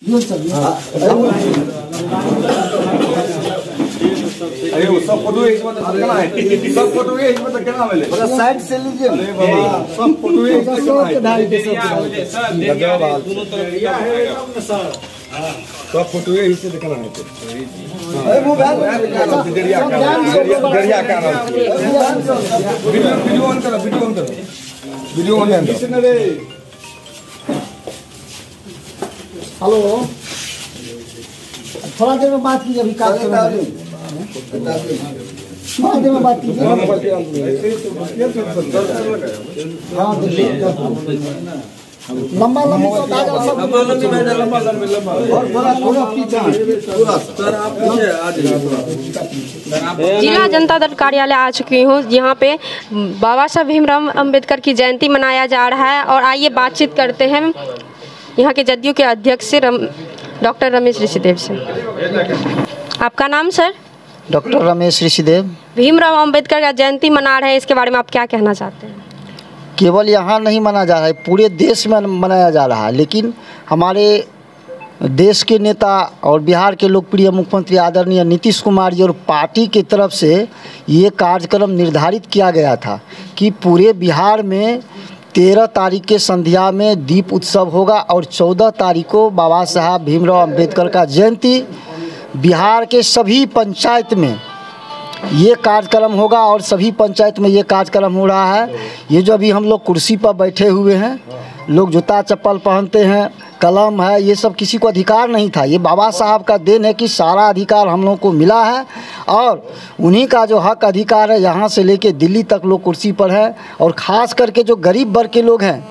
अरे वो सब फोटो एक में रखना है, सब फोटो एक में रखना है, बस साइड से लीजिए। अरे बाबा सब फोटो एक में रखना है, दोनों तरफ दिया है सर, सब फोटो एक से दिखाना है। अरे वो दरिया का नाम, वीडियो ऑन करो, वीडियो ऑन करो, वीडियो ऑन करो। हेलो, थोड़ा देर में बात कीजिए, अभी काट थोड़ा देर में बात कीजिए। हाँ लंबा लंबी जिला जनता दल कार्यालय आ चुकी हूँ। यहाँ पे बाबा साहब भीमराव अंबेडकर की जयंती मनाया जा रहा है और आइए बातचीत करते हैं यहाँ के जदयू के अध्यक्ष डॉक्टर रमेश ऋषिदेव से। आपका नाम सर? डॉक्टर रमेश ऋषिदेव। भीमराव अंबेडकर का जयंती मना रहे हैं, इसके बारे में आप क्या कहना चाहते हैं? केवल यहाँ नहीं मनाया जा रहा है, पूरे देश में मनाया जा रहा है, लेकिन हमारे देश के नेता और बिहार के लोकप्रिय मुख्यमंत्री आदरणीय नीतीश कुमार जी और पार्टी की तरफ से ये कार्यक्रम निर्धारित किया गया था कि पूरे बिहार में 13 तारीख के संध्या में दीप उत्सव होगा और 14 तारीख को बाबा साहब भीमराव अंबेडकर का जयंती बिहार के सभी पंचायत में ये कार्यक्रम होगा और सभी पंचायत में ये कार्यक्रम हो रहा है। ये जो अभी हम लोग कुर्सी पर बैठे हुए हैं, लोग जूता चप्पल पहनते हैं, कलम है, ये सब किसी को अधिकार नहीं था। ये बाबा साहब का देन है कि सारा अधिकार हम लोगों को मिला है और उन्हीं का जो हक अधिकार है, यहाँ से लेके दिल्ली तक लोग कुर्सी पर हैं। और ख़ास करके जो गरीब वर्ग के लोग हैं,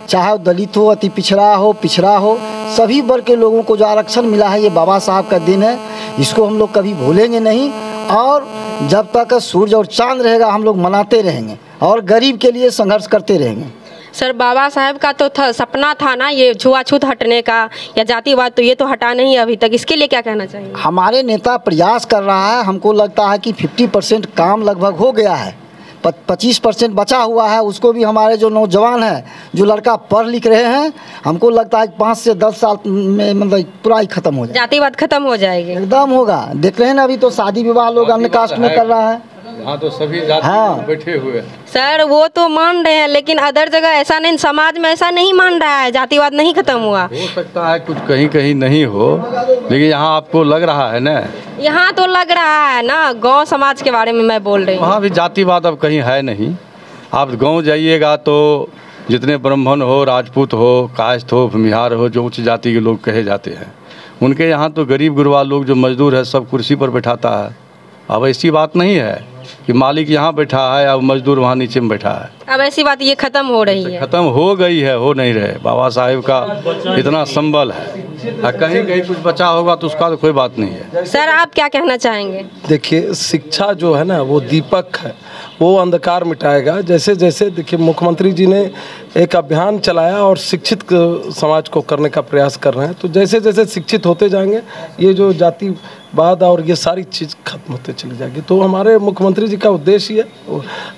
चाहे दलित हो, अति पिछड़ा हो, सभी वर्ग के लोगों को जो आरक्षण मिला है, ये बाबा साहब का दिन है। इसको हम लोग कभी भूलेंगे नहीं और जब तक सूरज और चांद रहेगा हम लोग मनाते रहेंगे और गरीब के लिए संघर्ष करते रहेंगे। सर बाबा साहब का तो सपना था ना ये छुआछूत हटने का या जातिवाद, तो ये तो हटा नहीं अभी तक, इसके लिए क्या कहना चाहिए? हमारे नेता प्रयास कर रहा है, हमको लगता है कि 50% काम लगभग हो गया है, 25% बचा हुआ है। उसको भी हमारे जो नौजवान हैं, जो लड़का पढ़ लिख रहे हैं, हमको लगता है कि 5 से 10 साल में मतलब पूरा ही खत्म हो जाए, जातिवाद खत्म हो जाएगी, एकदम होगा। देख रहे हैं ना, अभी तो शादी विवाह लोग अन्य कास्ट में कर रहा है। हाँ तो सभी जाति बैठे हुए हैं सर, वो तो मान रहे हैं, लेकिन अदर जगह ऐसा नहीं, समाज में ऐसा नहीं मान रहा है, जातिवाद नहीं खत्म हुआ। हो सकता है कुछ कहीं कहीं नहीं हो, लेकिन यहाँ आपको लग रहा है ना, यहाँ तो लग रहा है ना। गांव समाज के बारे में मैं बोल रही हूँ, वहाँ भी जातिवाद अब कहीं है नहीं। आप गांव जाइएगा तो जितने ब्राह्मण हो, राजपूत हो, कायस्थ हो, भूमिहार हो, जो उच्च जाति के लोग कहे जाते हैं, उनके यहाँ तो गरीब गुरबा लोग जो मजदूर है सब कुर्सी पर बैठाता है। अब ऐसी बात नहीं है कि मालिक यहाँ बैठा है और मजदूर वहाँ नीचे में बैठा है। अब ऐसी बात ये खत्म हो रही है, खत्म हो गई है, हो नहीं रहे। बाबा साहेब का इतना संबल है, कहीं कहीं कुछ बचा होगा तो उसका तो कोई बात नहीं है। सर आप क्या कहना चाहेंगे? देखिए, शिक्षा जो है ना वो दीपक है, वो अंधकार मिटाएगा। जैसे जैसे देखिए मुख्यमंत्री जी ने एक अभियान चलाया और शिक्षित समाज को करने का प्रयास कर रहे हैं, तो जैसे जैसे शिक्षित होते जाएंगे ये जो जातिवाद और ये सारी चीज़ खत्म होते चली जाएगी। तो हमारे मुख्यमंत्री जी का उद्देश्य है,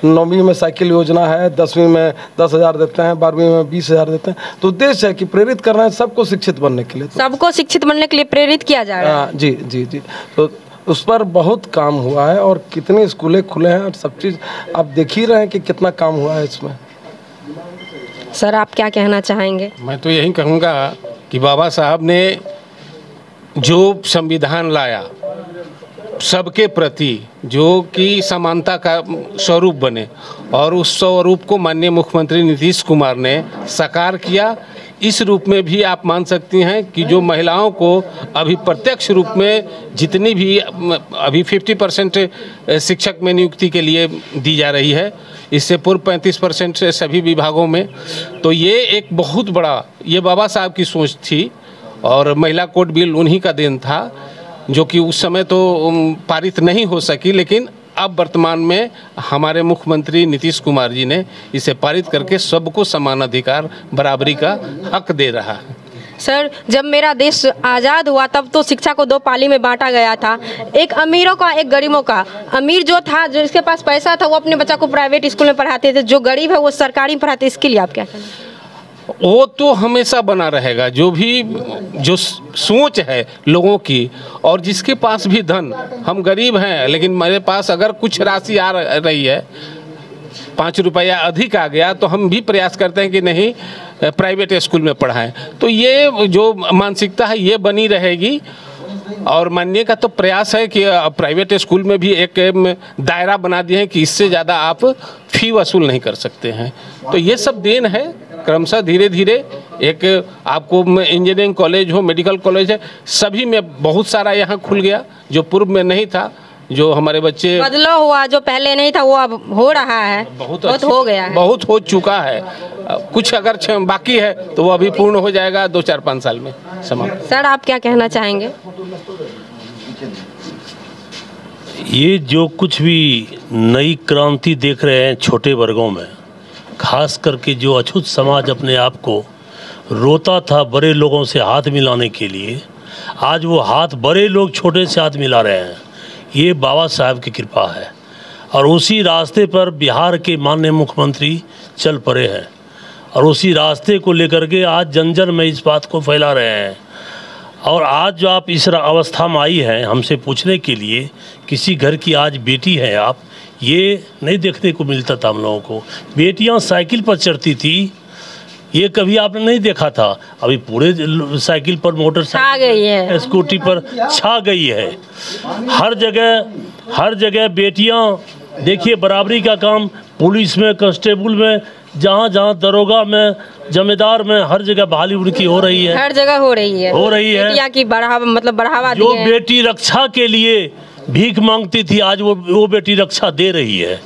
9वीं में साइकिल योजना है, 10वीं में 10,000 देते हैं, 12वीं में 20,000 देते हैं। तो उद्देश्य है कि प्रेरित करना है सबको शिक्षित बनने के लिए, सबको शिक्षित बनने के लिए प्रेरित किया जा रहा है। जी जी जी, तो उस पर बहुत काम हुआ है और कितने स्कूलें खुले हैं और सब चीज़ आप देख ही रहे हैं कि कितना काम हुआ है इसमें। सर आप क्या कहना चाहेंगे? मैं तो यही कहूँगा कि बाबा साहब ने जो संविधान लाया सबके प्रति, जो कि समानता का स्वरूप बने, और उस स्वरूप को माननीय मुख्यमंत्री नीतीश कुमार ने साकार किया। इस रूप में भी आप मान सकती हैं कि जो महिलाओं को अभी प्रत्यक्ष रूप में जितनी भी अभी 50% शिक्षक में नियुक्ति के लिए दी जा रही है, इससे पूर्व 35% से सभी विभागों में। तो ये एक बहुत बड़ा, ये बाबा साहब की सोच थी और महिला कोड बिल उन्हीं का देन था, जो कि उस समय तो पारित नहीं हो सकी, लेकिन अब वर्तमान में हमारे मुख्यमंत्री नीतीश कुमार जी ने इसे पारित करके सबको समान अधिकार, बराबरी का हक दे रहा है। सर जब मेरा देश आज़ाद हुआ तब तो शिक्षा को 2 पाली में बांटा गया था, एक अमीरों का एक गरीबों का। अमीर जो था, जो जिसके पास पैसा था, वो अपने बच्चा को प्राइवेट स्कूल में पढ़ाते थे, जो गरीब है वो सरकारी में पढ़ाते। इसके लिए आप क्या कहें? वो तो हमेशा बना रहेगा। जो सोच है लोगों की, और जिसके पास भी धन, हम गरीब हैं लेकिन मेरे पास अगर कुछ राशि आ रही है, 5 रुपया अधिक आ गया, तो हम भी प्रयास करते हैं कि नहीं प्राइवेट स्कूल में पढ़ाएं। तो ये जो मानसिकता है ये बनी रहेगी, और मानने का तो प्रयास है कि प्राइवेट स्कूल में भी एक दायरा बना दिए हैं कि इससे ज़्यादा आप फी वसूल नहीं कर सकते हैं। तो ये सब देन है, क्रमशः धीरे धीरे एक आपको इंजीनियरिंग कॉलेज हो, मेडिकल कॉलेज है, सभी में बहुत सारा यहाँ खुल गया जो पूर्व में नहीं था। जो हमारे बच्चे बदलाव हुआ, जो पहले नहीं था वो अब हो रहा है, बहुत हो गया है, बहुत हो चुका है। कुछ अगर बाकी है तो वो अभी पूर्ण हो जाएगा 2-4-5 साल में समाप्त। सर आप क्या कहना चाहेंगे? ये जो कुछ भी नई क्रांति देख रहे हैं छोटे वर्गों में, खास करके जो अछूत समाज अपने आप को रोता था बड़े लोगों से हाथ मिलाने के लिए, आज वो हाथ बड़े लोग छोटे से हाथ मिला रहे हैं। ये बाबा साहब की कृपा है, और उसी रास्ते पर बिहार के माननीय मुख्यमंत्री चल पड़े हैं, और उसी रास्ते को लेकर के आज जन जन में इस बात को फैला रहे हैं। और आज जो आप इस अवस्था में आई हैं हमसे पूछने के लिए, किसी घर की आज बेटी है आप, ये नहीं देखने को मिलता था हम लोगों को। बेटियां साइकिल पर चढ़ती थी, ये कभी आपने नहीं देखा था। अभी पूरे साइकिल पर, मोटरसाइकिल, स्कूटी पर छा गई है। हर जगह बेटियां देखिए, बराबरी का काम पुलिस में, कांस्टेबल में, जहाँ दरोगा में, जमींदार में, हर जगह बहाली उनकी हो रही है। हर जगह हो रही है बेटियां की बढ़ावा जो बेटी रक्षा के लिए भीख मांगती थी, आज वो बेटी रक्षा दे रही है,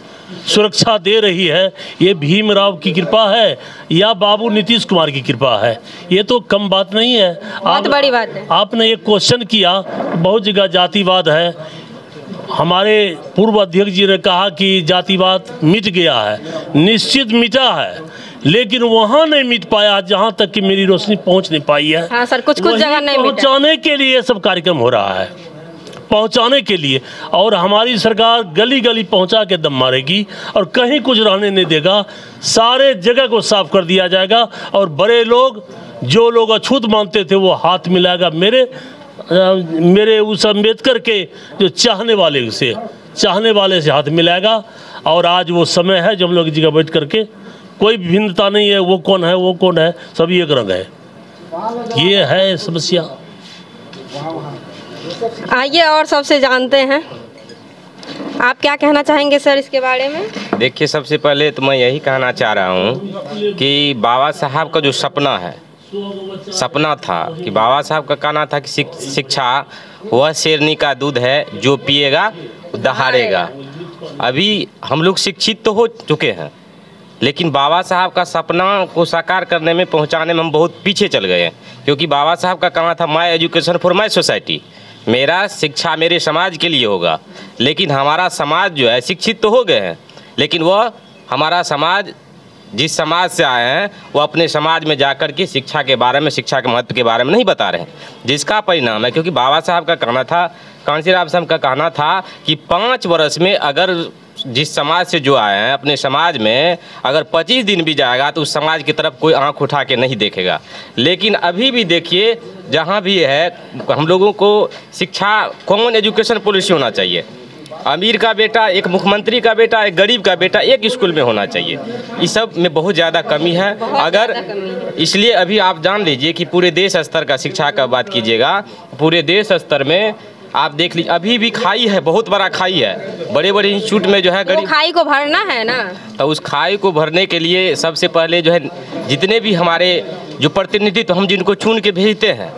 सुरक्षा दे रही है। ये भीमराव की कृपा है या बाबू नीतीश कुमार की कृपा है? ये तो कम बात नहीं है, बहुत बड़ी बात है। आपने एक क्वेश्चन किया, बहुत जगह जातिवाद है। हमारे पूर्व अध्यक्ष जी ने कहा कि जातिवाद मिट गया है, निश्चित मिटा है, लेकिन वहाँ नहीं मिट पाया जहाँ तक कि मेरी रोशनी पहुँच नहीं पाई है। हाँ सर, कुछ जगह नहीं पहुँचाने के लिए सब कार्यक्रम हो रहा है, पहुंचाने के लिए। और हमारी सरकार गली गली पहुंचा के दम मारेगी और कहीं कुछ रहने नहीं देगा। सारे जगह को साफ कर दिया जाएगा, और बड़े लोग, जो लोग अछूत मानते थे, वो हाथ मिलाएगा मेरे उस अम्बेडकर के जो चाहने वाले से हाथ मिलाएगा। और आज वो समय है जब हम लोग एक जगह बैठ करके, कोई भिन्नता नहीं है, वो कौन है, सभी एक रंग है। ये है समस्या। आइए और सबसे जानते हैं, आप क्या कहना चाहेंगे सर इसके बारे में? देखिए, सबसे पहले तो मैं यही कहना चाह रहा हूँ कि बाबा साहब का जो सपना था कि बाबा साहब का कहना था कि शिक्षा वह शेरनी का दूध है, जो पिएगा दहाड़ेगा। अभी हम लोग शिक्षित तो हो चुके हैं, लेकिन बाबा साहब का सपना को साकार करने में, पहुंचाने में हम बहुत पीछे चल गए हैं। क्योंकि बाबा साहब का कहना था my education for my society, मेरा शिक्षा मेरे समाज के लिए होगा। लेकिन हमारा समाज जो है, शिक्षित तो हो गए हैं, लेकिन वह हमारा समाज, जिस समाज से आए हैं, वो अपने समाज में जाकर के शिक्षा के बारे में, शिक्षा के महत्व के बारे में नहीं बता रहे हैं, जिसका परिणाम है। क्योंकि बाबा साहब का कहना था, कांशीराम साहब का कहना था कि 5 वर्ष में अगर जिस समाज से जो आए हैं, अपने समाज में अगर 25 दिन भी जाएगा तो उस समाज की तरफ कोई आंख उठा के नहीं देखेगा। लेकिन अभी भी देखिए, जहाँ भी है, हम लोगों को शिक्षा, कॉमन एजुकेशन पॉलिसी होना चाहिए। अमीर का बेटा, एक मुख्यमंत्री का बेटा, एक गरीब का बेटा एक स्कूल में होना चाहिए। इस सब में बहुत ज़्यादा कमी है। अगर इसलिए अभी आप जान लीजिए कि पूरे देश स्तर का शिक्षा का बात कीजिएगा, पूरे देश स्तर में आप देख लीजिए, अभी भी खाई है, बहुत बड़ा खाई है। बड़े बड़े इंस्टीट्यूट में जो है, तो खाई को भरना है ना, तो उस खाई को भरने के लिए सबसे पहले जो है, जितने भी हमारे जो प्रतिनिधित्व हम जिनको चुन के भेजते हैं,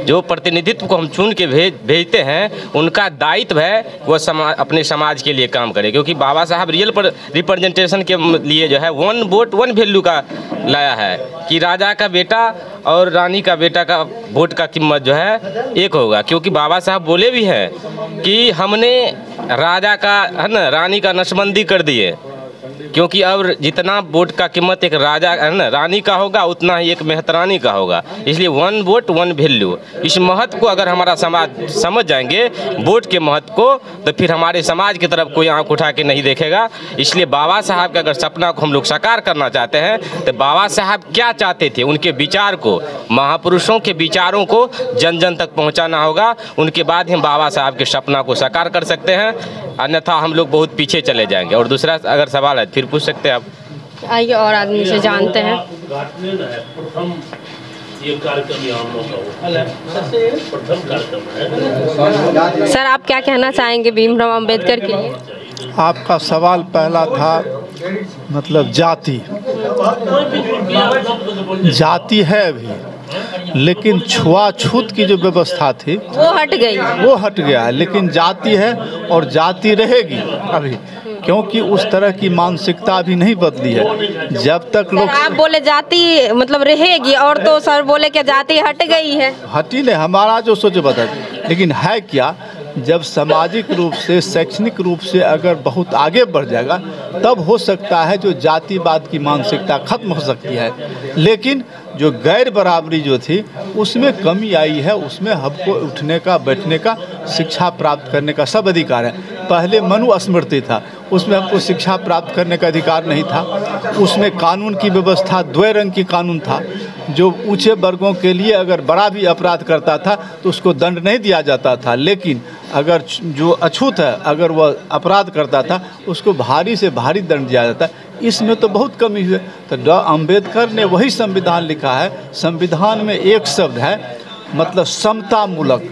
जो प्रतिनिधित्व को हम चुन के भेजते हैं, उनका दायित्व है वो अपने समाज के लिए काम करे। क्योंकि बाबा साहब रियल रिप्रेजेंटेशन के लिए जो है 1 वोट 1 वैल्यू का लाया है कि राजा का बेटा और रानी का बेटा का वोट का कीमत जो है एक होगा। क्योंकि बाबा साहब बोले भी हैं कि हमने राजा का, है ना, रानी का नसबंदी कर दिए, क्योंकि अब जितना वोट का कीमत एक राजा है ना, रानी का होगा, उतना ही एक मेहतरानी का होगा। इसलिए 1 वोट 1 वैल्यू, इस महत्व को अगर हमारा समाज समझ जाएंगे, वोट के महत्व को, तो फिर हमारे समाज की तरफ कोई आंख उठा के नहीं देखेगा। इसलिए बाबा साहब के अगर सपना को हम लोग साकार करना चाहते हैं, तो बाबा साहब क्या चाहते थे, उनके विचार को, महापुरुषों के विचारों को जन जन तक पहुंचाना होगा। उनके बाद हम बाबा साहब के सपना को साकार कर सकते हैं, अन्यथा हम लोग बहुत पीछे चले जाएंगे। और दूसरा अगर सवाल है फिर पूछ सकते हैं आप। आइए और आदमी से जानते हैं। ये कार्यक्रम यहाँ प्रथम कार्यक्रम है। सर, आप क्या कहना चाहेंगे भीमराव अंबेडकर के लिए? आपका सवाल पहला था मतलब जाति है अभी, लेकिन छुआछूत की जो व्यवस्था थी वो हट गई, वो हट गया है, लेकिन जाति है और जाति रहेगी अभी, क्योंकि उस तरह की मानसिकता अभी नहीं बदली है। जब तक लोग, आप बोले जाति मतलब रहेगी, और तो सर बोले कि जाति हट गई है। हटी नहीं, हमारा जो सोच बता, लेकिन है क्या, जब सामाजिक रूप से, शैक्षणिक रूप से अगर बहुत आगे बढ़ जाएगा, तब हो सकता है जो जातिवाद की मानसिकता खत्म हो सकती है। लेकिन जो गैर बराबरी जो थी उसमें कमी आई है, उसमें हमको उठने का, बैठने का, शिक्षा प्राप्त करने का सब अधिकार है। पहले मनुस्मृति था, उसमें हमको शिक्षा प्राप्त करने का अधिकार नहीं था। उसमें कानून की व्यवस्था 2 रंग की कानून था, जो ऊंचे वर्गों के लिए अगर बड़ा भी अपराध करता था तो उसको दंड नहीं दिया जाता था, लेकिन अगर जो अछूत है अगर वह अपराध करता था उसको भारी से भारी दंड दिया जाता है। इसमें तो बहुत कमी हुई। तो डॉ. अम्बेडकर ने वही संविधान लिखा है। संविधान में एक शब्द है, मतलब समतामूलक,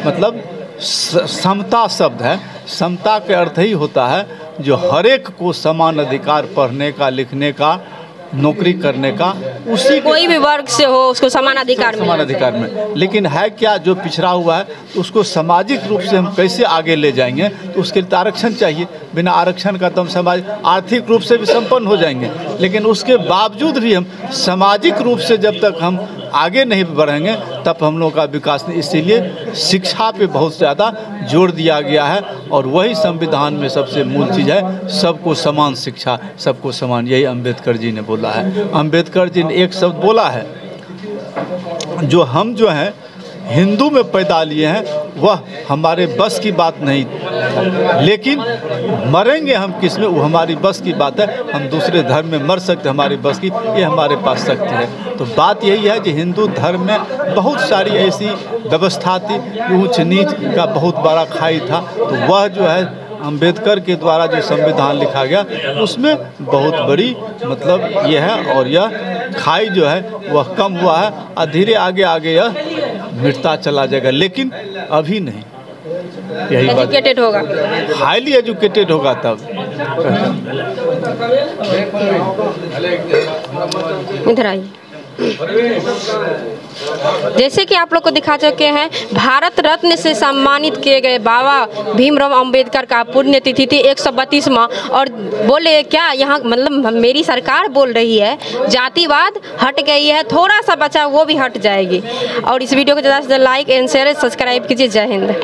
मतलब समता शब्द है। समता के अर्थ ही होता है जो हर एक को समान अधिकार, पढ़ने का, लिखने का, नौकरी करने का, उसी कोई भी वर्ग से हो उसको समान अधिकार समान अधिकार में। लेकिन है क्या, जो पिछड़ा हुआ है तो उसको सामाजिक रूप से हम कैसे आगे ले जाएंगे, तो उसके लिए आरक्षण चाहिए। बिना आरक्षण का तो हम समाज आर्थिक रूप से भी संपन्न हो जाएंगे, लेकिन उसके बावजूद भी हम सामाजिक रूप से जब तक हम आगे नहीं बढ़ेंगे तब हम लोगों का विकास नहीं। इसीलिए शिक्षा पे बहुत ज़्यादा जोर दिया गया है, और वही संविधान में सबसे मूल चीज़ है, सबको समान शिक्षा, सबको समान। यही अम्बेडकर जी ने बोला है। अम्बेडकर जी ने एक शब्द बोला है, जो हम जो हैं हिंदू में पैदा लिए हैं वह हमारे बस की बात नहीं, लेकिन मरेंगे हम किस में, वो हमारी बस की बात है। हम दूसरे धर्म में मर सकते, हमारी बस की, ये हमारे पास शक्ति है। तो बात यही है कि हिंदू धर्म में बहुत सारी ऐसी व्यवस्था थी, ऊंच नीच का बहुत बड़ा खाई था। तो वह जो है अम्बेडकर के द्वारा जो संविधान लिखा गया उसमें बहुत बड़ी मतलब ये है, और यह खाई जो है वह कम हुआ है, और धीरे आगे आगे यह मिटता चला जाएगा, लेकिन अभी नहीं। यही एजुकेटेड होगा, हाईली एजुकेटेड होगा तब। इधर आइए। जैसे कि आप लोग को दिखा चुके हैं, भारत रत्न से सम्मानित किए गए बाबा भीमराव अंबेडकर का पुण्यतिथि थी 132वां, और बोले क्या यहाँ मतलब मेरी सरकार बोल रही है जातिवाद हट गई है, थोड़ा सा बचा वो भी हट जाएगी। और इस वीडियो को ज़्यादा से ज़्यादा लाइक एंड शेयर सब्सक्राइब कीजिए। जय हिंद।